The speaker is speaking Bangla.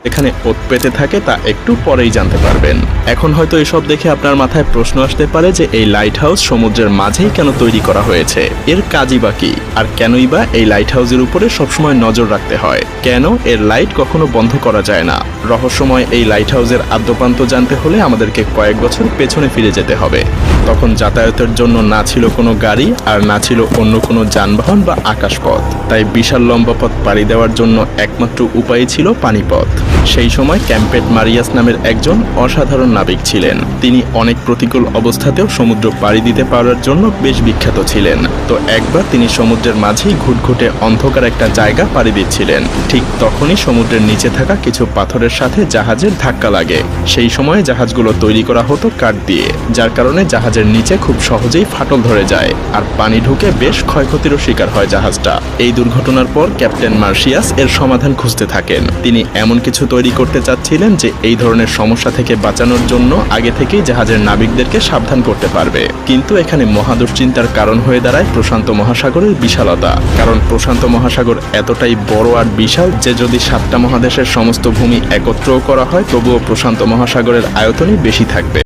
এখানে ওত পেতে থাকে তা একটু পরেই জানতে পারবেন। এখন হয়তো এসব দেখে আপনার মাথায় প্রশ্ন আসতে পারে যে এই লাইট হাউস সমুদ্রের মাঝেই কেন তৈরি করা হয়েছে, এর কাজই বা কি, আর কেনই বা এই লাইট হাউসের উপরে সবসময় নজর রাখতে হয়, কেন এর লাইট কখনো বন্ধ করা যায় না। রহস্যময় এই লাইট হাউসের আদ্যপান্ত জানতে হলে আমাদেরকে কয়েক বছর পেছনে ফিরে যেতে হবে। তখন যাতায়াতের জন্য না ছিল কোনো গাড়ি আর না ছিল অন্য কোনো যানবাহন বা আকাশপথ, তাই বিশাল লম্বা পথ পাড়ি দেওয়ার জন্য একমাত্র উপায় ছিল পানিপথ। সেই সময় ক্যাম্পেট মারিয়াস নামের একজন অসাধারণ নাবিক ছিলেন। তিনি অনেক প্রতিকূল অবস্থাতেও সমুদ্র পাড়ি দিতে পারার জন্য বেশ বিখ্যাত ছিলেন। তো একবার তিনি সমুদ্রের মাঝেই ঘুটঘুটে অন্ধকার একটা জায়গা পাড়ি দিচ্ছিলেন। ঠিক তখনই সমুদ্রের নিচে থাকা কিছু পাথরের সাথে জাহাজের ধাক্কা লাগে। সেই সময় জাহাজগুলো তৈরি করা হতো কাঠ দিয়ে, যার কারণে জাহাজের নিচে খুব সহজেই ফাটল ধরে যায় আর পানি ঢুকে বেশ ক্ষয়ক্ষতিরও শিকার হয় জাহাজটা। এই দুর্ঘটনার পর ক্যাপ্টেন মার্শিয়াস এর সমাধান খুঁজতে থাকেন। তিনি এমন কিছু তৈরি করতে চাচ্ছিলেন যে এই ধরনের সমস্যা থেকে বাঁচানোর জন্য আগে থেকেই জাহাজের নাবিকদেরকে সাবধান করতে পারবে। কিন্তু এখানে মহা দুশ্চিন্তার কারণ হয়ে দাঁড়ায় প্রশান্ত মহাসাগরের বিশালতা। কারণ প্রশান্ত মহাসাগর এতটাই বড় আর বিশাল যে যদি 7টা মহাদেশের সমস্ত ভূমি একত্রও করা হয় তবুও প্রশান্ত মহাসাগরের আয়তনই বেশি থাকবে।